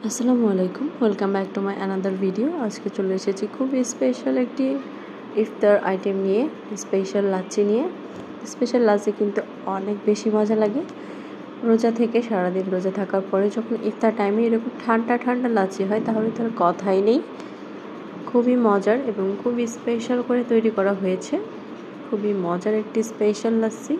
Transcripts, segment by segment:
আসসালামু আলাইকুম, welcome back to my another video. আজকে চলে এসেছি খুব স্পেশাল একটি ইফতার আইটেম নিয়ে, স্পেশাল লাচ্ছি নিয়ে। স্পেশাল লাচ্ছি কিন্তু অনেক বেশি মজা লাগে। রোজা থেকে সারাদিন রোজা থাকার পরে যখন ইফতার টাইমে এরকম ঠান্ডা ঠান্ডা লাচ্ছি হয়, তাহলে তার কথাই নেই। খুবই মজার এবং খুবই স্পেশাল করে তৈরি করা হয়েছে। খুবই মজার একটি স্পেশাল লাচ্ছি,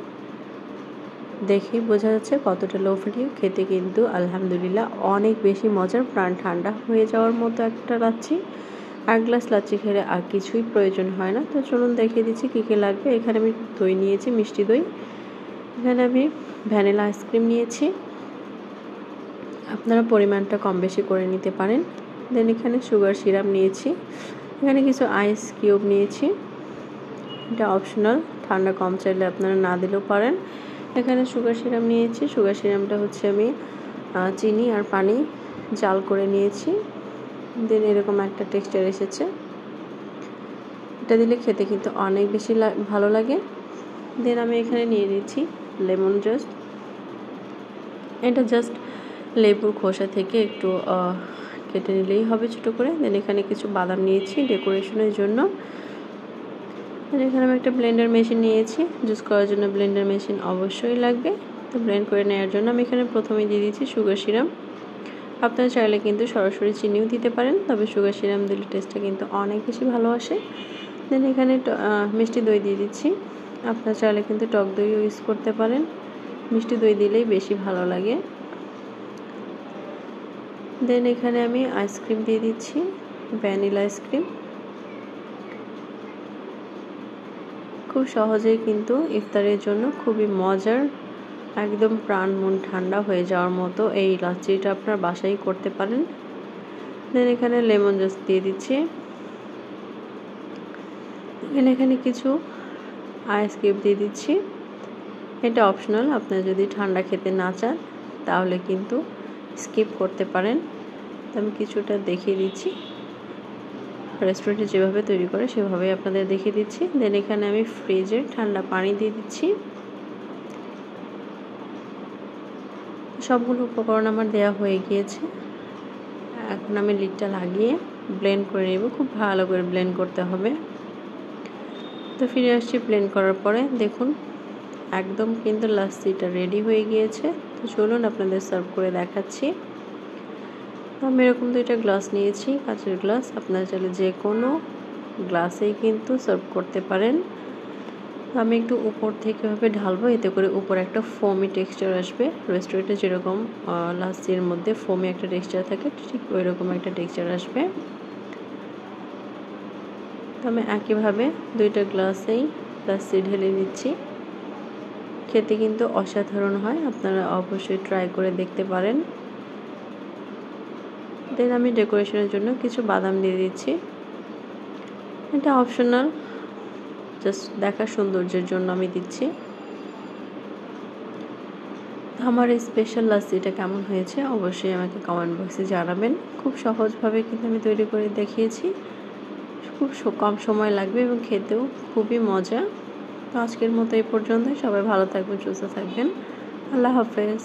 দেখেই বোঝা যাচ্ছে কতটা লোভনীয়। খেতে কিন্তু আলহামদুলিল্লাহ অনেক বেশি মজার, প্রাণ ঠান্ডা হয়ে যাওয়ার মতো একটা লাচ্ছি। এক গ্লাস লাচ্ছি খেলে আর কিছুই প্রয়োজন হয় না। তো চলুন দেখিয়ে দিচ্ছি কী কী লাগবে। এখানে আমি দই নিয়েছি, মিষ্টি দই। এখানে আমি ভ্যানিলা আইসক্রিম নিয়েছি, আপনারা পরিমাণটা কম বেশি করে নিতে পারেন। দেন এখানে সুগার সিরাপ নিয়েছি, এখানে কিছু আইস কিউব নিয়েছি, এটা অপশনাল, ঠান্ডা কম চাইলে আপনারা না দিলেও পারেন। এখানে সুগার সিরাপ নিয়েছি, সুগার সিরাপটা হচ্ছে আমি চিনি আর পানি জাল করে নিয়েছি। দেন এরকম একটা টেক্সচার এসেছে, এটা দিলে খেতে কিন্তু অনেক বেশি ভালো লাগে। দেন আমি এখানে নিয়ে নিচ্ছি লেমন জুস, এটা জাস্ট লেবুর খোসা থেকে একটু কেটে নিলেই হবে ছোটো করে। দেন এখানে কিছু বাদাম নিয়েছি ডেকোরেশনের জন্য। এখানে আমি একটা ব্লেন্ডার মেশিন নিয়েছি, জুস করার জন্য ব্লেন্ডার মেশিন অবশ্যই লাগবে। তো ব্লেন্ড করে নেওয়ার জন্য আমি এখানে প্রথমে দিয়ে দিচ্ছি সুগার সিরাপ। আপনারা চাইলে কিন্তু সরাসরি চিনিও দিতে পারেন, তবে সুগার সিরাপ দিলে টেস্টটা কিন্তু অনেক বেশি ভালো আসে। দেন এখানে মিষ্টি দই দিয়ে দিচ্ছি, আপনারা চাইলে কিন্তু টক দইও ইউজ করতে পারেন, মিষ্টি দই দিলেই বেশি ভালো লাগে। দেন এখানে আমি আইসক্রিম দিয়ে দিচ্ছি, ভ্যানিলা আইসক্রিম। খুব সহজেই কিন্তু ইফতারের জন্য খুবই মজার, একদম প্রাণ মন ঠান্ডা হয়ে যাওয়ার মতো এই লাচ্ছিটা আপনার বাসায় করতে পারেন। দেন এখানে লেমন জুস দিয়ে দিচ্ছি, এখানে কিছু আইস কিউব দিয়ে দিচ্ছি, এটা অপশনাল, আপনারা যদি ঠান্ডা খেতে না চান তাহলে কিন্তু স্কিপ করতে পারেন। আমি কিছুটা দেখিয়ে দিচ্ছি, রেস্টুরেন্টে যেভাবে তৈরি করে সেভাবেই আপনাদের দেখিয়ে দিচ্ছি। দেন এখানে আমি ফ্রিজের ঠান্ডা পানি দিয়ে দিচ্ছি। সবগুলো উপকরণ আমার দেওয়া হয়ে গিয়েছে। এখন আমি লিডটা লাগিয়ে ব্লেন্ড করে নেব, খুব ভালো করে ব্লেন্ড করতে হবে। তো ফিরে আসছি ব্লেন্ড করার পরে, দেখুন একদম কিন্তু লাচ্ছিটা রেডি হয়ে গিয়েছে। তো চলুন আপনাদের সার্ভ করে দেখাচ্ছি। তো আমি এরকম 2টা গ্লাস নিয়েছি, কাঁচের গ্লাস, আপনারা চাইলে যে কোনো গ্লাসেই কিন্তু সার্ভ করতে পারেন। আমি একটু উপর থেকে এভাবে ঢালবো, এতে করে উপরে একটা ফোমি টেক্সচার আসবে। রেস্টুরেন্টে যেরকম লাচ্ছির মধ্যে ফোমি একটা টেক্সচার থাকে, ঠিক ওই রকম একটা টেক্সচার আসবে। তো আমি একইভাবে 2টা গ্লাসেই লাচ্ছি ঢেলে নিচ্ছি। খেতে কিন্তু অসাধারণ হয়, আপনারা অবশ্যই ট্রাই করে দেখতে পারেন। দেন আমি ডেকোরেশনের জন্য কিছু বাদাম দিয়ে দিচ্ছি, এটা অপশনাল, জাস্ট দেখার সৌন্দর্যের জন্য আমি দিচ্ছি। আমার এই স্পেশাল লাচ্ছিটা কেমন হয়েছে অবশ্যই আমাকে কমেন্ট বক্সে জানাবেন। খুব সহজভাবে কিন্তু আমি তৈরি করে দেখিয়েছি, খুব কম সময় লাগবে এবং খেতেও খুবই মজা। তো আজকের মতো এই পর্যন্তই, সবাই ভালো থাকবেন, সুস্থ থাকবেন, আল্লাহ হাফেজ।